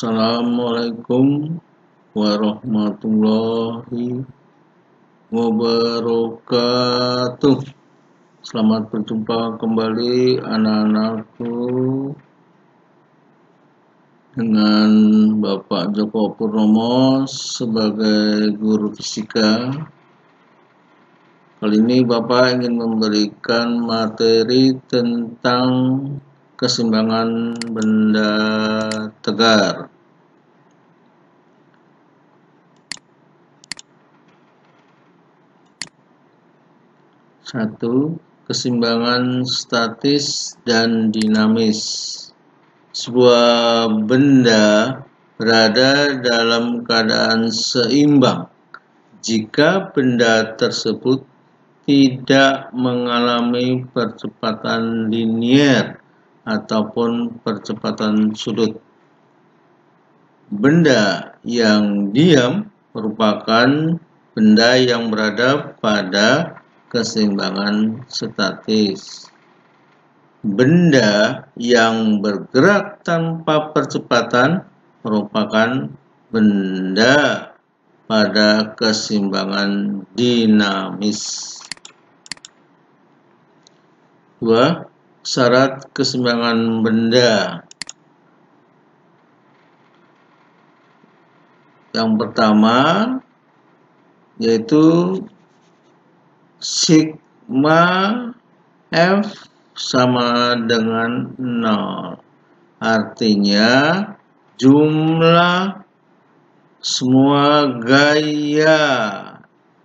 Assalamualaikum warahmatullahi wabarakatuh. Selamat berjumpa kembali anak-anakku dengan Bapak Joko Purnomo sebagai guru fisika. Kali ini Bapak ingin memberikan materi tentang keseimbangan benda tegar. Satu, keseimbangan statis dan dinamis. Sebuah benda berada dalam keadaan seimbang jika benda tersebut tidak mengalami percepatan linier ataupun percepatan sudut. Benda yang diam merupakan benda yang berada pada keseimbangan statis. Benda yang bergerak tanpa percepatan merupakan benda pada keseimbangan dinamis. 2. Syarat keseimbangan benda. Yang pertama yaitu sigma F sama dengan 0. Artinya jumlah semua gaya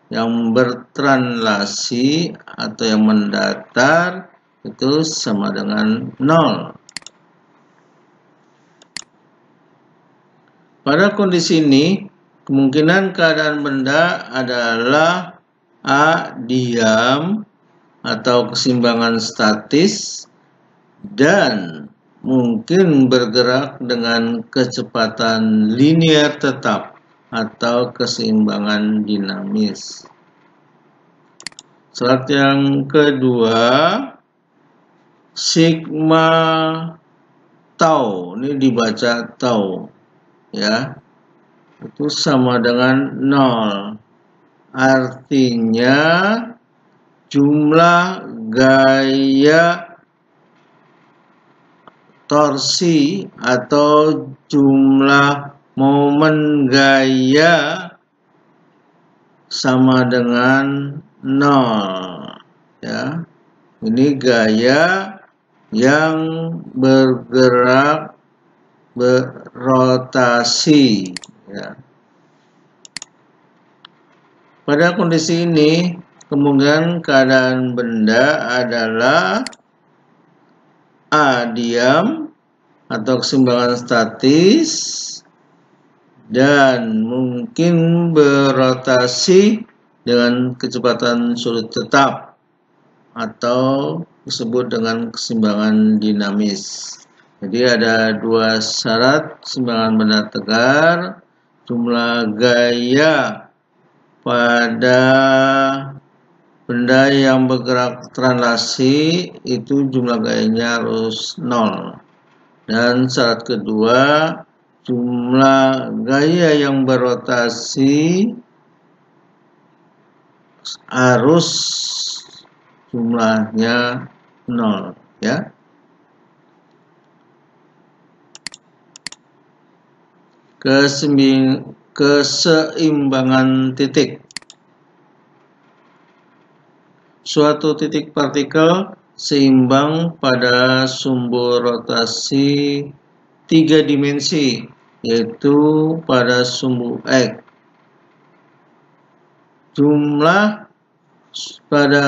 yang bertranslasi atau yang mendatar itu sama dengan 0. Pada kondisi ini, kemungkinan keadaan benda adalah A. Diam atau keseimbangan statis dan mungkin bergerak dengan kecepatan linier tetap atau keseimbangan dinamis. Syarat yang kedua, sigma tau, ini dibaca tau ya, itu sama dengan 0. Artinya jumlah gaya torsi atau jumlah momen gaya sama dengan 0 ya. Ini gaya yang bergerak berotasi ya. Pada kondisi ini kemungkinan keadaan benda adalah A. Diam atau keseimbangan statis dan mungkin berotasi dengan kecepatan sudut tetap atau disebut dengan keseimbangan dinamis. Jadi ada dua syarat keseimbangan benda tegar. Jumlah gaya pada benda yang bergerak translasi itu jumlah gayanya harus 0. Dan syarat kedua, jumlah gaya yang berotasi harus jumlahnya 0 ya. Keseimbangan titik. Suatu titik partikel seimbang pada sumbu rotasi 3 dimensi, yaitu pada sumbu X. Jumlah pada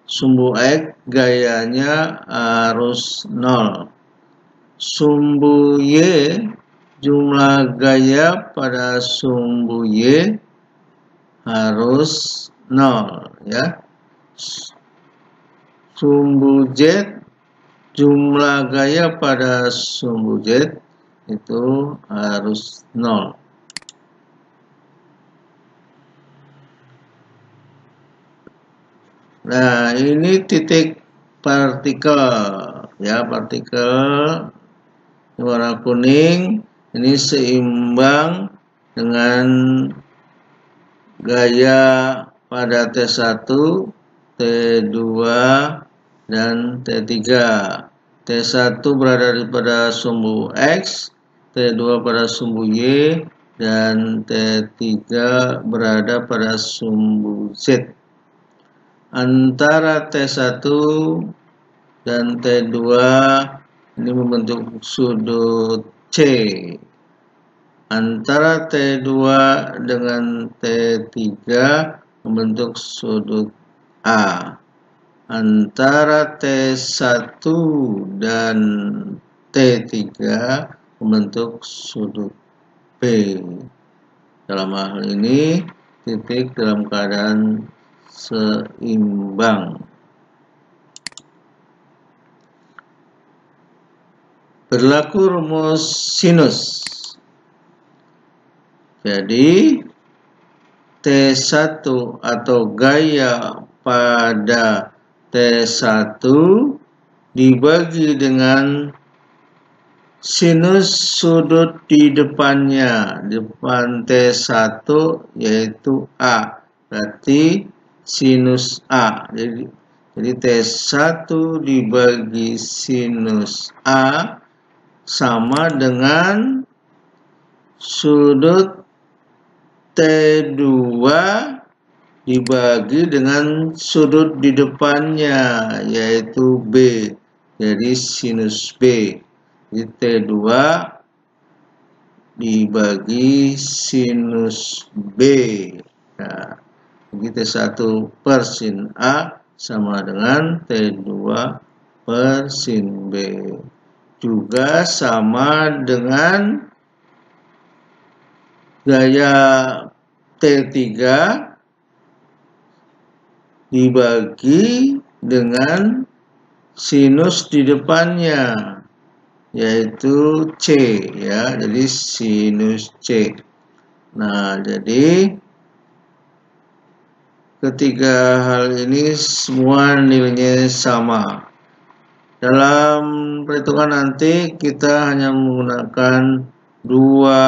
sumbu X gayanya harus 0. Sumbu Y, jumlah gaya pada sumbu Y harus 0 ya. Sumbu Z, jumlah gaya pada sumbu Z itu harus 0. Nah, ini titik partikel ya, partikel warna kuning ini seimbang dengan gaya pada T1, T2, dan T3. T1 berada pada sumbu X, T2 pada sumbu Y, dan T3 berada pada sumbu Z. Antara T1 dan T2 ini membentuk sudut C. Antara T2 dengan T3 membentuk sudut A. Antara T1 dan T3 membentuk sudut B. Dalam hal ini titik dalam keadaan seimbang. Berlaku rumus sinus. Jadi T1 atau gaya pada T1 dibagi dengan sinus sudut di depannya, depan T1 yaitu A, berarti sinus A. Jadi T1 dibagi sinus A sama dengan sudut T2 dibagi dengan sudut di depannya yaitu B, jadi sinus B. Jadi T2 dibagi sinus B. Nah, jadi T1 per sin A sama dengan T2 per sin B. Juga sama dengan gaya T3 dibagi dengan sinus di depannya yaitu C, ya, jadi sinus C. Nah, jadi ketiga hal ini semua nilainya sama. Dalam perhitungan nanti kita hanya menggunakan dua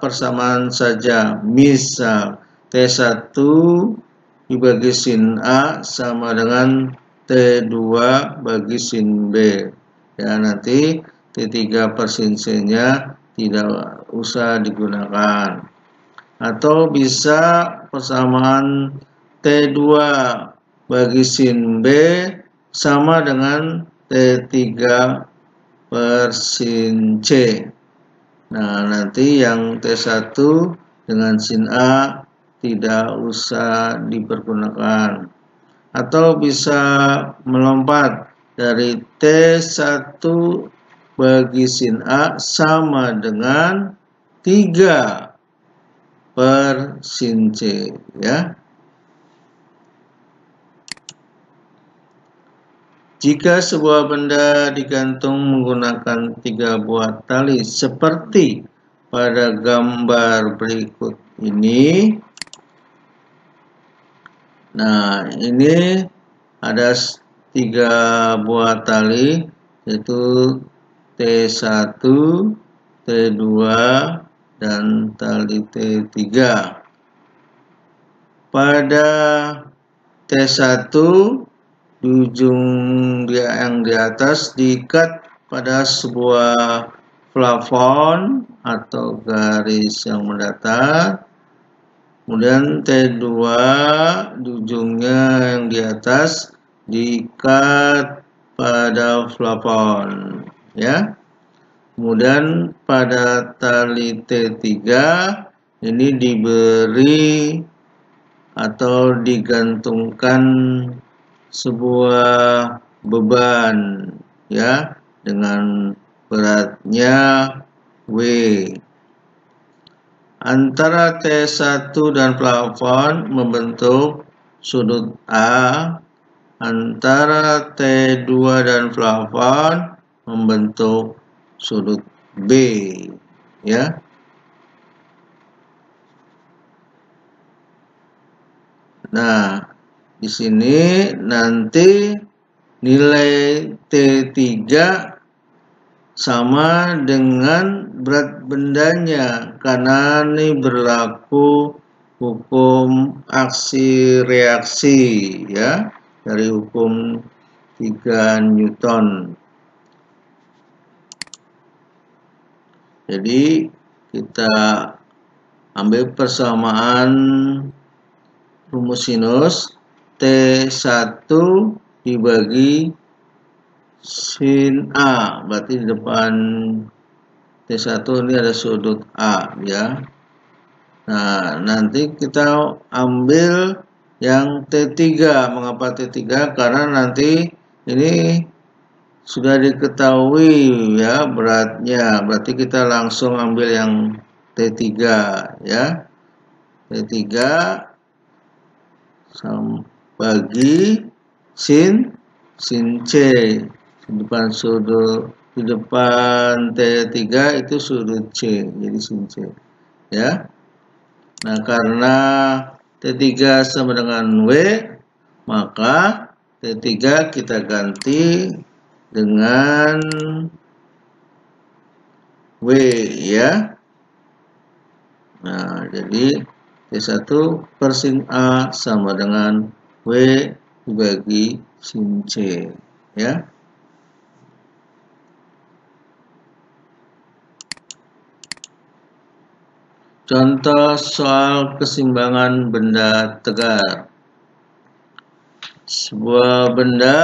persamaan saja. Misal T1 dibagi sin A sama dengan T2 bagi sin B. Ya, nanti T3 per sin C-nya tidak usah digunakan. Atau bisa persamaan T2 bagi sin B sama dengan T3 per sin C. Nah, nanti yang T1 dengan sin A tidak usah dipergunakan. Atau bisa melompat dari T1 bagi sin A sama dengan 3 per sin C, ya. Jika sebuah benda digantung menggunakan 3 buah tali seperti pada gambar berikut ini. Nah, ini ada 3 buah tali yaitu T1, T2, dan tali T3. Pada T1 di ujung yang di atas diikat pada sebuah plafon atau garis yang mendatar. Kemudian T2 di ujungnya yang di atas diikat pada plafon, ya. Kemudian pada tali T3 ini diberi atau digantungkan sebuah beban, ya, dengan beratnya W. Antara T1 dan plafon membentuk sudut A. Antara T2 dan plafon membentuk sudut B, ya. Nah, di sini nanti nilai T3 sama dengan berat bendanya, karena ini berlaku hukum aksi reaksi ya, dari hukum 3 Newton. Jadi kita ambil persamaan rumus sinus T1 dibagi sin A, berarti di depan T1 ini ada sudut A ya. Nah, nanti kita ambil yang T3. Mengapa T3? Karena nanti ini sudah diketahui ya beratnya, berarti kita langsung ambil yang T3 ya. T3 bagi sin C. Di depan T3 itu sudut C, jadi sin C ya. Nah, karena T3 sama dengan W, maka T3 kita ganti dengan W ya. Nah, jadi T1 per sin A sama dengan W dibagi sin C ya. Contoh soal keseimbangan benda tegar. Sebuah benda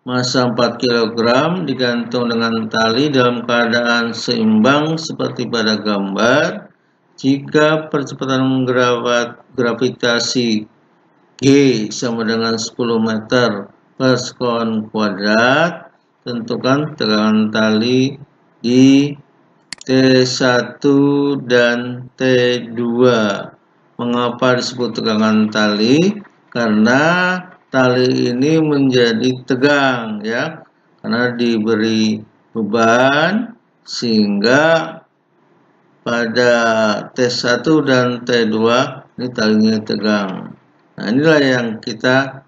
massa 4 kg digantung dengan tali dalam keadaan seimbang seperti pada gambar. Jika percepatan gravitasi G sama dengan 10 meter per sekon kuadrat, tentukan tegangan tali di T1 dan T2. Mengapa disebut tegangan tali? Karena tali ini menjadi tegang ya, karena diberi beban sehingga pada T1 dan T2 ini talinya tegang. Nah, inilah yang kita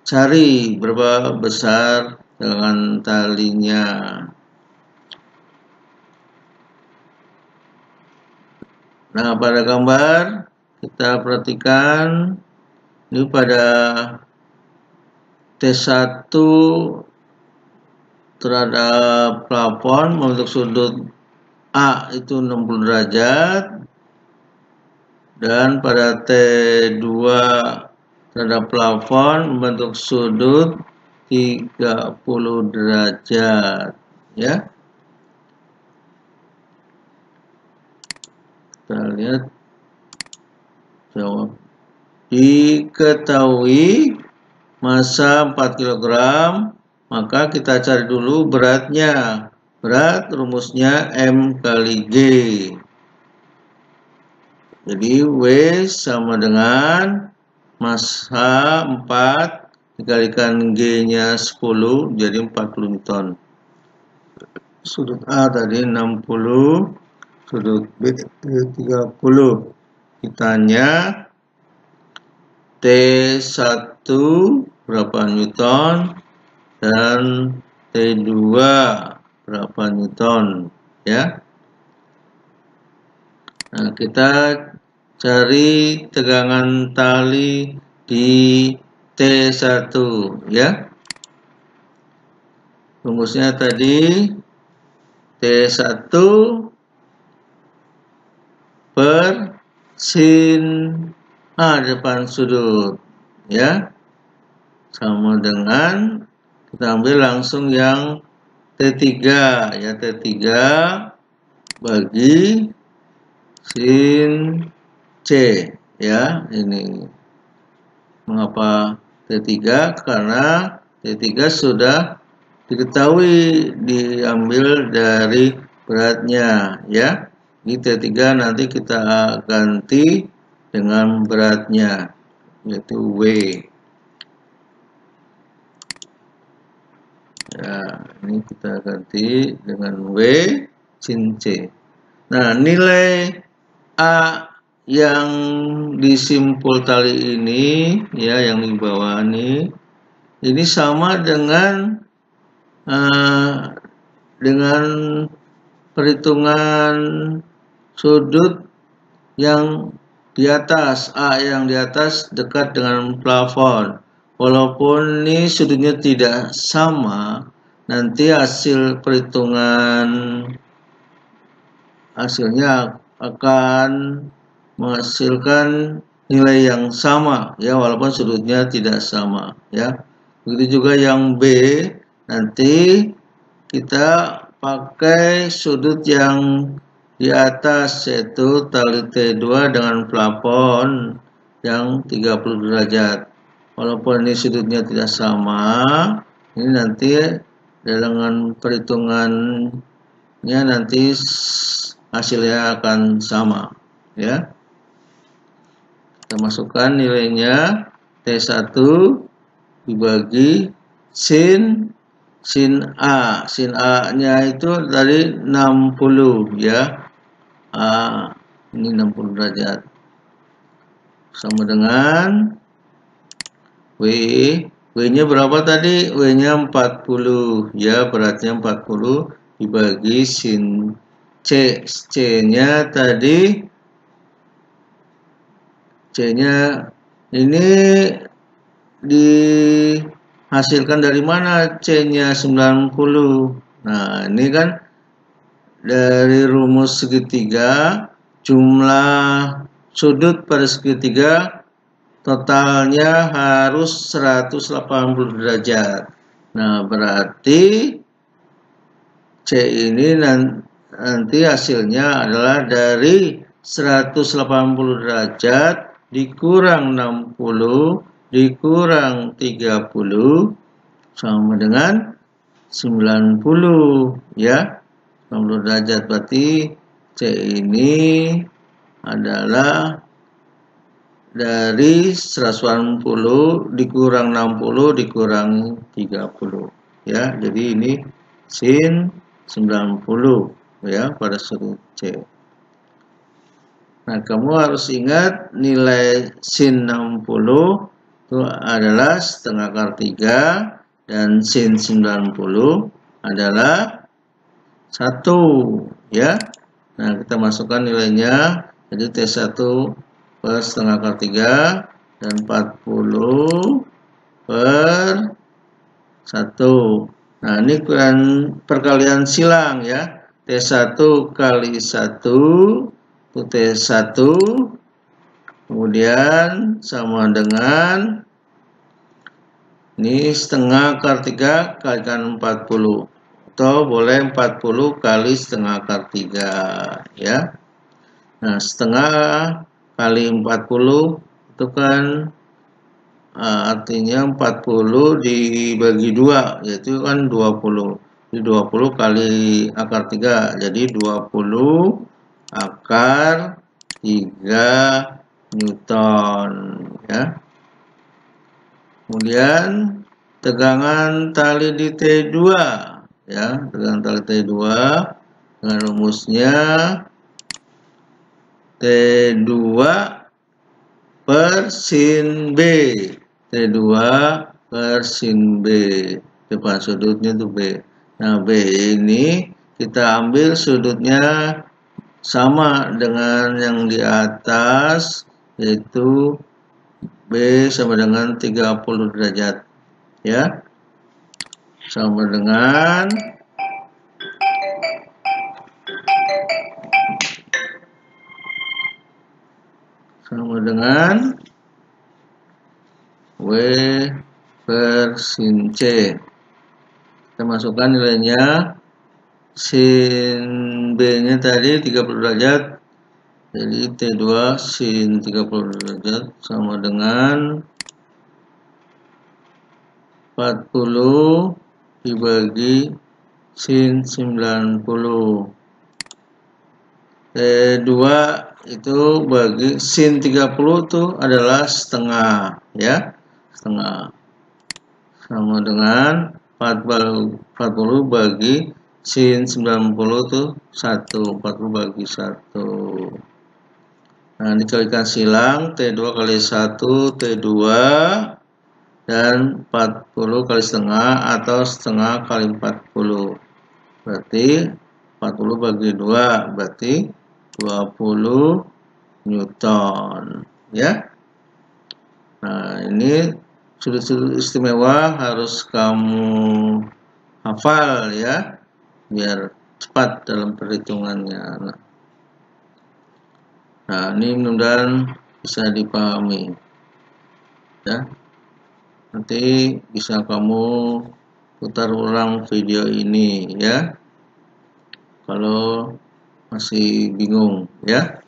cari, berapa besar tegangan talinya. Nah, pada gambar kita perhatikan ini pada T1 terhadap plafon membentuk sudut A itu 60 derajat, dan pada T2 terhadap plafon membentuk sudut 30 derajat ya. Kita lihat jawab. Diketahui massa 4 kg, maka kita cari dulu beratnya. Berat rumusnya M kali G. Jadi W sama dengan massa 4 dikalikan G-nya 10, jadi 40 Newton. Sudut A tadi 60, sudut B 30. Ditanya T1 berapa Newton dan T2 berapa Newton ya. Nah, kita cari tegangan tali di T1 ya. Rumusnya tadi T1 per sin A depan sudut ya, sama dengan kita ambil langsung yang T3 ya, T3 bagi sin C ya. Ini mengapa T3? Karena T3 sudah diketahui diambil dari beratnya ya. Di T3 nanti kita ganti dengan beratnya, yaitu W ya. Ini kita ganti dengan W sin C. Nah, nilai A yang disimpul tali ini ya, yang di bawah ini sama dengan dengan perhitungan sudut yang di atas, A yang di atas dekat dengan plafon. Walaupun ini sudutnya tidak sama, nanti hasil perhitungan hasilnya akan menghasilkan nilai yang sama ya, walaupun sudutnya tidak sama ya. Begitu juga yang B, nanti kita pakai sudut yang di atas, yaitu tali T2 dengan plafon yang 30 derajat. Walaupun ini sudutnya tidak sama, ini nanti dengan perhitungannya nanti hasilnya akan sama ya. Kita masukkan nilainya, T1 dibagi sin A. Sin A nya itu dari 60 ya. A ini 60 derajat. Sama dengan W. W nya berapa tadi? W nya 40 ya, beratnya 40 dibagi sin C. C nya tadi, C nya ini dihasilkan dari mana? C nya 90. Nah ini kan dari rumus segitiga, jumlah sudut pada segitiga totalnya harus 180 derajat. Nah berarti C ini nanti hasilnya adalah dari 180 derajat dikurang 60 dikurang 30 sama dengan 90 ya. 90 derajat, berarti C ini adalah dari 180 dikurang 60 dikurang 30 ya. Jadi ini sin 90 ya pada sudut C. Nah, kamu harus ingat nilai sin 60 itu adalah setengah akar 3 dan sin 90 adalah 1 ya. Nah, kita masukkan nilainya, jadi T1 per setengah akar 3 dan 40 per 1. Nah, ini perkalian silang ya. T1 kali 1 itu T1, kemudian sama dengan ini setengah akar 3 kalikan 40, atau boleh 40 kali setengah akar 3 ya. Nah, setengah kali 40 itu kan artinya 40 dibagi 2, yaitu kan 20. Jadi 20 kali akar 3, jadi 20 akar 3 Newton ya. Kemudian tegangan tali di T2 ya, tegangan tali T2 dengan rumusnya T2 per sin B. T2 per sin B. Depan sudutnya itu B. Nah, B ini kita ambil sudutnya sama dengan yang di atas, yaitu B sama dengan 30 derajat ya. Sama dengan W per sin C. Kita masukkan nilainya, sin B nya tadi 30 derajat, jadi T2 sin 30 derajat sama dengan 40 dibagi sin 90. T2 itu bagi sin 30 itu adalah setengah ya, setengah, sama dengan 40 bagi sin 90 itu 1, 40 bagi 1. Nah, dikalikan silang, T2 kali 1 T2 dan 40 kali setengah atau setengah kali 40. berarti 40 bagi 2 berarti 20 Newton, ya. Nah, ini sudut-sudut istimewa harus kamu hafal ya, biar cepat dalam perhitungannya. Nah, ini mudah-mudahan bisa dipahami ya. Nanti bisa kamu putar ulang video ini ya, kalau masih bingung ya.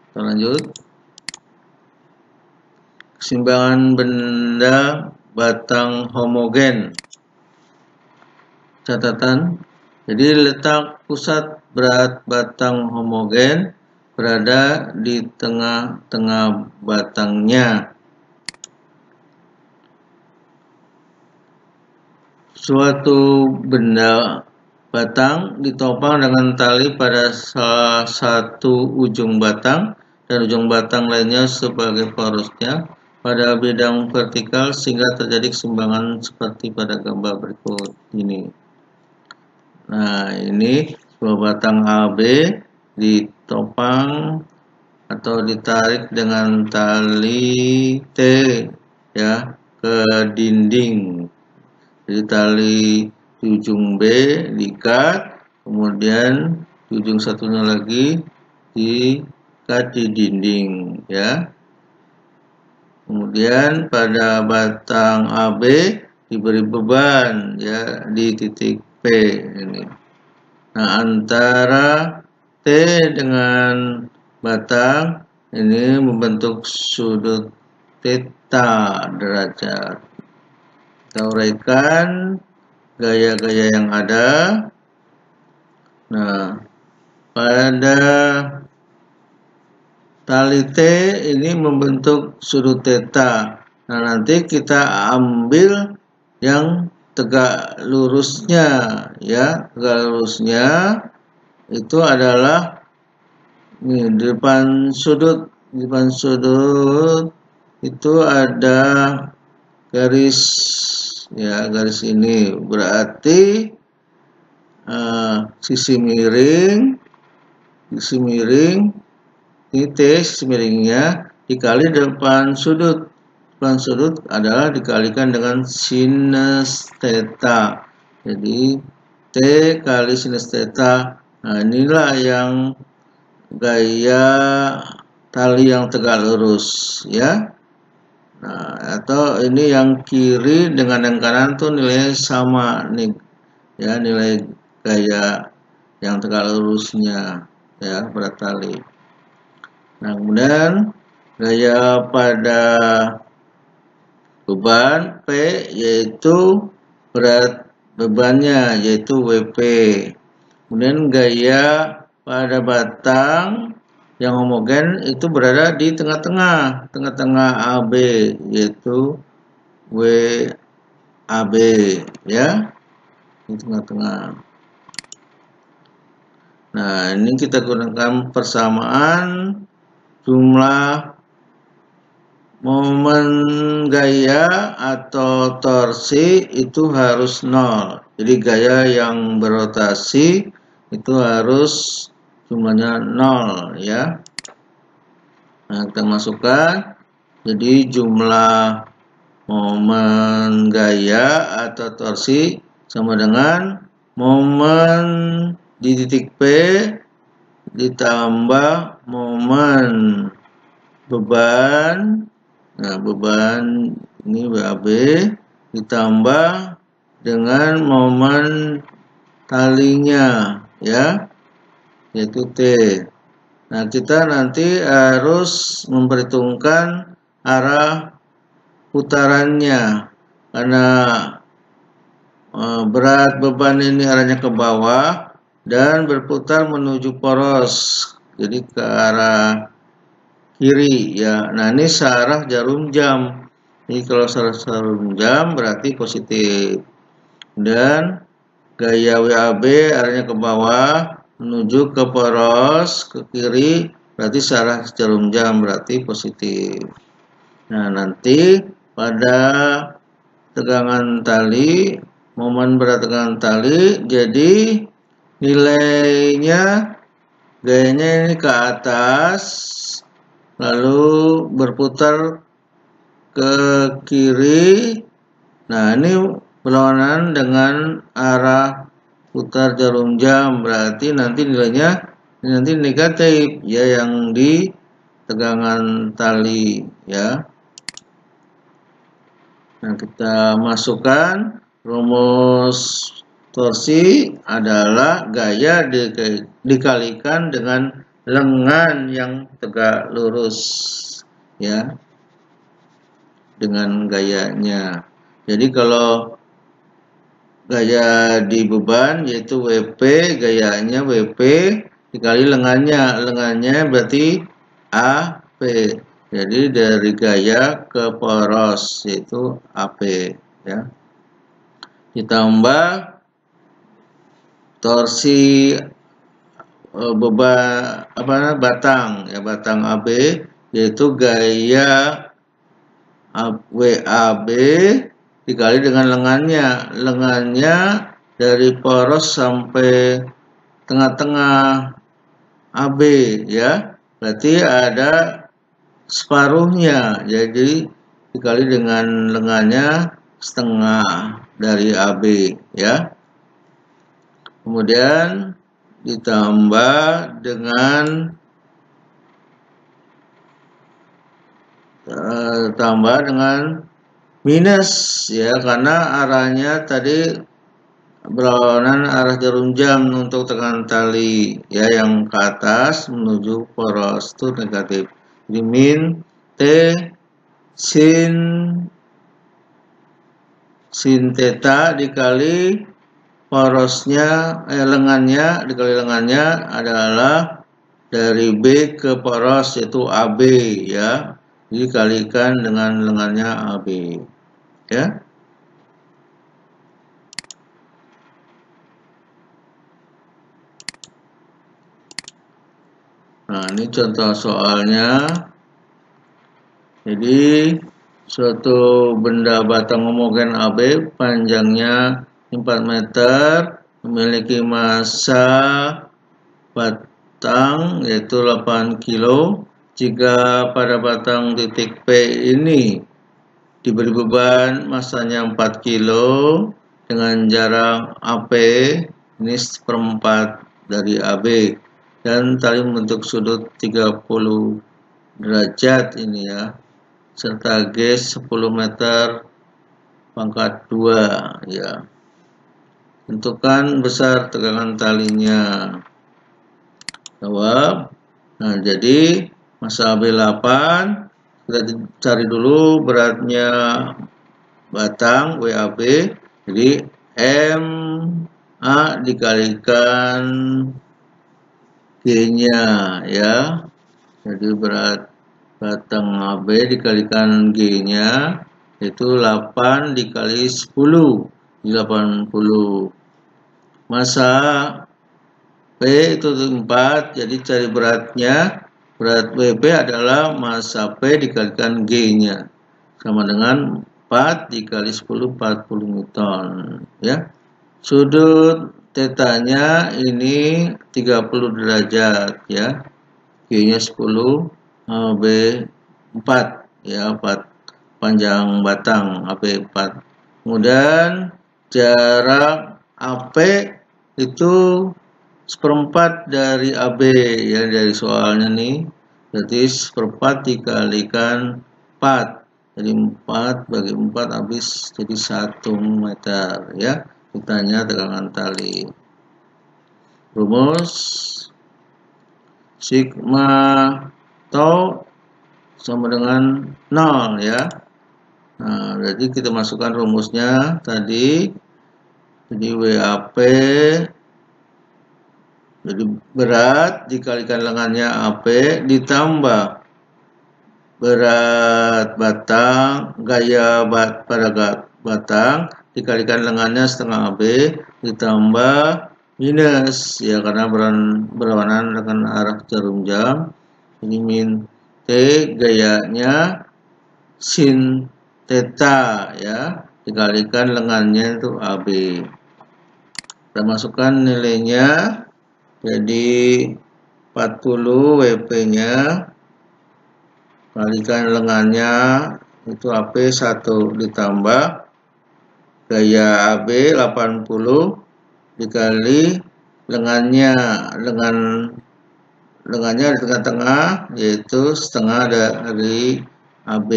Kita lanjut. Keseimbangan benda batang homogen. Catatan, jadi letak pusat berat batang homogen berada di tengah-tengah batangnya. Suatu benda batang ditopang dengan tali pada salah satu ujung batang dan ujung batang lainnya sebagai porosnya pada bidang vertikal sehingga terjadi keseimbangan seperti pada gambar berikut ini. Nah, ini sebuah batang AB ditopang atau ditarik dengan tali T ya ke dinding. Jadi tali di ujung B diikat, kemudian di ujung satunya lagi diikat di dinding ya. Kemudian pada batang AB diberi beban ya di titik P ini. Nah, antara T dengan batang ini membentuk sudut theta derajat. Kita uraikan gaya-gaya yang ada. Nah, pada tali T ini membentuk sudut theta. Nah, nanti kita ambil yang tegak lurusnya ya. Tegak lurusnya itu adalah di depan sudut. Di depan sudut itu ada garis ya, garis ini berarti sisi miring ini T, sisi miringnya dikali depan sudut. Depan sudut adalah dikalikan dengan sinus theta. Jadi T kali sinus theta. Nah, inilah yang gaya tali yang tegak lurus ya. Nah, atau ini yang kiri dengan yang kanan tuh nilainya sama nih ya, nilai gaya yang tegak lurusnya ya pada tali. Nah, kemudian gaya pada beban P yaitu berat bebannya yaitu WP. Kemudian gaya pada batang yang homogen itu berada di tengah-tengah AB yaitu WAB ya, di tengah-tengah. Nah, ini kita gunakan persamaan jumlah momen gaya atau torsi itu harus 0. Jadi gaya yang berotasi itu harus jumlahnya 0 ya. Nah, kita masukkan. Jadi jumlah momen gaya atau torsi sama dengan momen di titik P ditambah momen beban. Nah, beban ini BAB ditambah dengan momen talinya ya, yaitu T. Nah, kita nanti harus memperhitungkan arah putarannya karena berat beban ini arahnya ke bawah dan berputar menuju poros, jadi ke arah kiri ya. Nah, ini searah jarum jam. Jadi kalau searah jarum jam berarti positif. Dan gaya WAB arahnya ke bawah menuju ke poros ke kiri berarti searah jarum jam berarti positif. Nah, nanti pada tegangan tali momen berat tegangan tali, jadi nilainya gayanya ini ke atas lalu berputar ke kiri. Nah, ini berlawanan dengan arah putar jarum jam, berarti nanti nilainya nanti negatif ya, yang di tegangan tali ya. Nah, kita masukkan rumus torsi adalah gaya dikalikan dengan lengan yang tegak lurus ya, dengan gayanya. Jadi kalau gaya di beban yaitu WP, gayanya WP dikali lengannya berarti AP. Jadi dari gaya ke poros yaitu AP ya. Ditambah torsi beban batang ya, batang AB yaitu gaya WAB dikali dengan lengannya dari poros sampai tengah-tengah AB ya, berarti ada separuhnya, jadi dikali dengan lengannya setengah dari AB ya. Kemudian ditambah dengan minus ya, karena arahnya tadi berlawanan arah jarum jam untuk tekanan tali ya, yang ke atas menuju poros itu negatif. Jadi min T sin theta dikali porosnya lengannya dikali lengannya adalah dari B ke poros yaitu AB ya, dikalikan dengan lengannya AB ya. Nah, ini contoh soalnya. Jadi suatu benda batang homogen AB panjangnya 4 meter, memiliki massa batang yaitu 8 kilo. Jika pada batang titik P ini diberi beban massanya 4 kilo dengan jarak AP ini seperempat dari AB dan tali membentuk sudut 30 derajat ini ya, serta G 10 meter pangkat 2 ya. Tentukan besar tegangan talinya. Jawab. Nah, jadi massa AB 8, kita cari dulu beratnya batang WAB. Jadi MA dikalikan G-nya ya. Jadi berat batang AB dikalikan G-nya itu 8 dikali 10, 80. Massa P itu 4, jadi cari beratnya. Berat WP adalah massa P dikalikan G-nya, sama dengan 4 dikali 10, 40 Newton ya. Sudut tetanya ini 30 derajat ya. G-nya 10, B 4 ya, 4 panjang batang AP 4. Kemudian jarak AP itu seperempat dari AB ya, dari soalnya nih, berarti seperempat dikalikan 4, jadi 4 bagi 4 habis jadi 1 meter ya. Ditanya tegangan tali. Rumus sigma tau sama dengan 0 ya. Nah, berarti kita masukkan rumusnya tadi. Jadi WAP jadi berat dikalikan lengannya AP ditambah berat batang, gaya pada batang dikalikan lengannya setengah AB ditambah minus ya, karena berlawanan dengan arah jarum jam. Ini min T gayanya sin theta ya, dikalikan lengannya itu AB. Kita masukkan nilainya, jadi 40 WP-nya kalikan lengannya itu AP 1 ditambah gaya AB 80 dikali lengannya di tengah-tengah, yaitu setengah dari AB,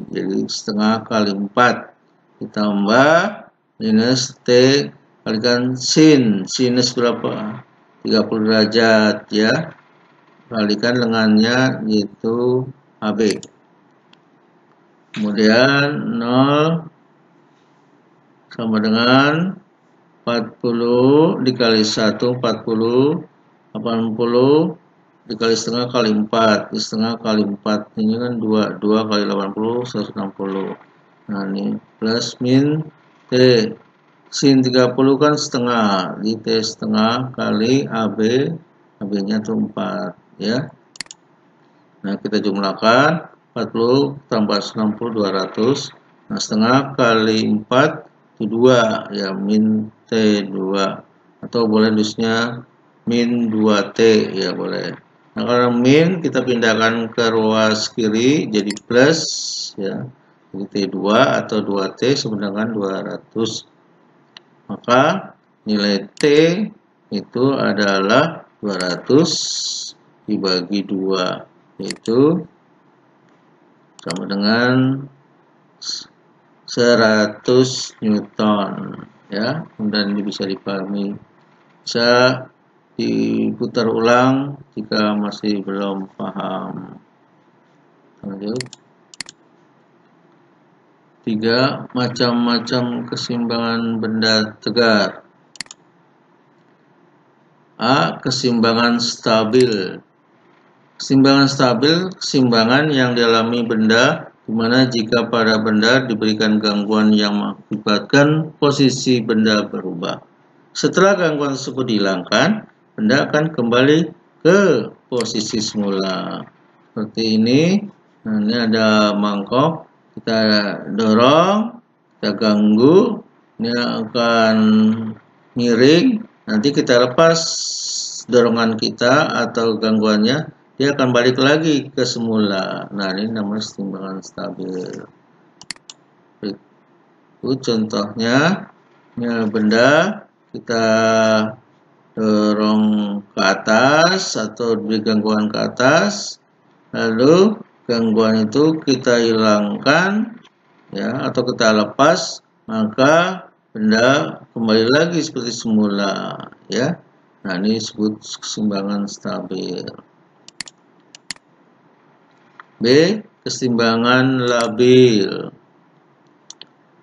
jadi setengah kali 4 ditambah minus T kalikan sinus berapa, 30 derajat ya, kalikan lengannya yaitu AB, kemudian 0 sama dengan 40 dikali 1 40, 80 dikali setengah kali 4, di setengah kali 4 ini kan 2 kali 80 160. Nah ini plus min T sin 30 kan setengah, di T setengah kali AB, AB nya itu 4 ya. Nah kita jumlahkan 40 tambah 60 200. Nah setengah kali 4 itu 2 ya, min T 2, atau boleh tulisnya min 2T ya boleh. Nah kalau min kita pindahkan ke ruas kiri jadi plus ya, jadi T2 atau 2T sama dengan 200. Maka nilai T itu adalah 200 dibagi 2, yaitu sama dengan 100 Newton ya. Kemudian ini bisa dipahami, bisa diputar ulang jika masih belum paham. Lanjut. 3. Macam-macam keseimbangan benda tegar. A. Keseimbangan stabil. Keseimbangan stabil, keseimbangan yang dialami benda di mana jika pada benda diberikan gangguan yang mengakibatkan posisi benda berubah. Setelah gangguan tersebut dihilangkan, benda akan kembali ke posisi semula. Seperti ini. Nah, ini ada mangkok, kita dorong, kita ganggu, ini akan miring. Nanti kita lepas dorongan kita atau gangguannya, dia akan balik lagi ke semula. Nah ini namanya keseimbangan stabil. Itu contohnya, ini benda kita dorong ke atas atau beri gangguan ke atas, lalu gangguan itu kita hilangkan ya, atau kita lepas, maka benda kembali lagi seperti semula ya. Nah ini disebut keseimbangan stabil. B. Keseimbangan labil.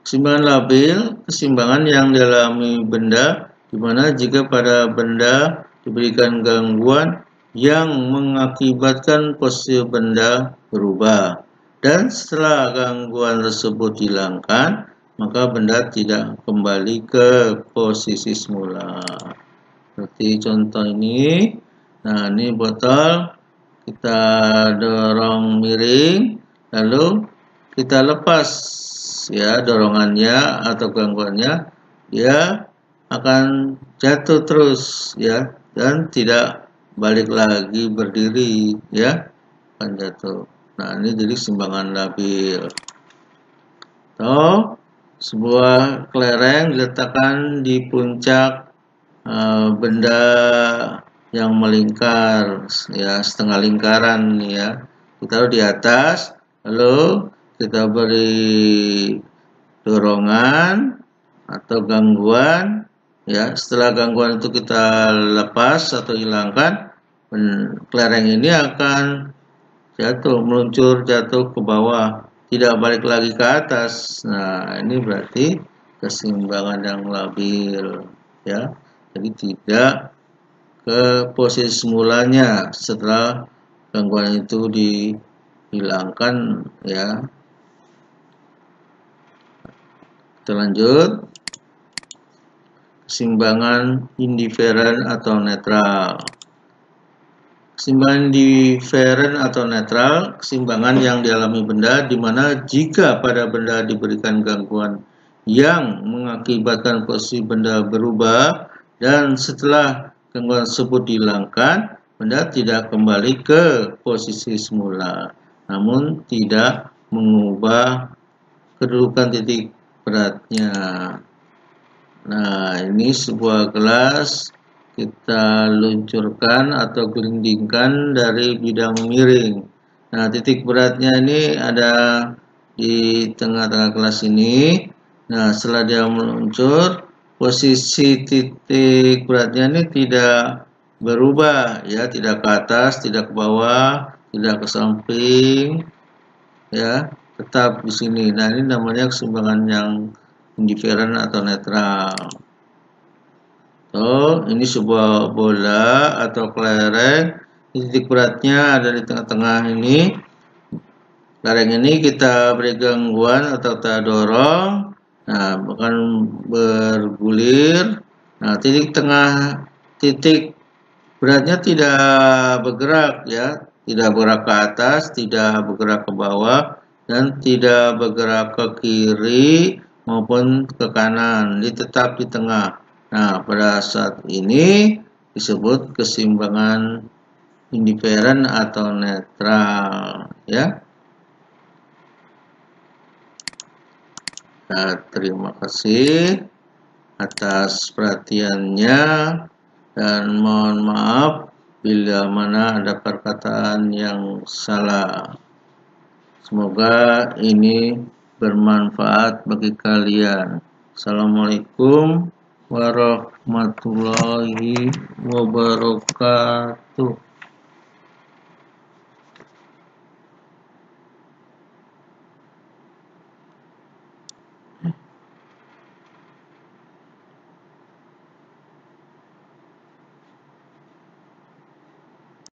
Keseimbangan labil, keseimbangan yang dialami benda di mana jika pada benda diberikan gangguan yang mengakibatkan posisi benda berubah, dan setelah gangguan tersebut dihilangkan, maka benda tidak kembali ke posisi semula. Seperti contoh ini. Nah ini botol kita dorong miring, lalu kita lepas ya dorongannya atau gangguannya, dia akan jatuh terus ya, dan tidak balik lagi berdiri ya, akan jatuh. Nah ini jadi keseimbangan labil. Atau sebuah kelereng diletakkan di puncak benda yang melingkar ya, setengah lingkaran ya, kita taruh di atas, lalu kita beri dorongan atau gangguan ya. Setelah gangguan itu kita lepas atau hilangkan, kelereng ini akan jatuh, meluncur jatuh ke bawah, tidak balik lagi ke atas. Nah ini berarti keseimbangan yang labil ya, jadi tidak ke posisi semulanya setelah gangguan itu dihilangkan ya. Kita lanjut. Keseimbangan indiferen atau netral. Keseimbangan indiferen atau netral, keseimbangan yang dialami benda di mana jika pada benda diberikan gangguan yang mengakibatkan posisi benda berubah, dan setelah gangguan tersebut dihilangkan, benda tidak kembali ke posisi semula, namun tidak mengubah kedudukan titik beratnya. Nah, ini sebuah gelas kita luncurkan atau gelindingkan dari bidang miring. Nah, titik beratnya ini ada di tengah-tengah gelas ini. Nah, setelah dia meluncur, posisi titik beratnya ini tidak berubah, ya, tidak ke atas, tidak ke bawah, tidak ke samping, ya, tetap di sini. Nah, ini namanya keseimbangan yang indiferen atau netral. Ini sebuah bola atau kelereng, titik beratnya ada di tengah-tengah ini. Lereng ini kita beri gangguan atau kita dorong, nah, bahkan bergulir. Nah, titik beratnya tidak bergerak, ya, tidak bergerak ke atas, tidak bergerak ke bawah, dan tidak bergerak ke kiri maupun ke kanan, dia tetap di tengah. Nah, pada saat ini disebut keseimbangan indiferen atau netral, ya. Nah, terima kasih atas perhatiannya, dan mohon maaf bila mana ada perkataan yang salah. Semoga ini bermanfaat bagi kalian. Assalamualaikum warahmatullahi wabarakatuh.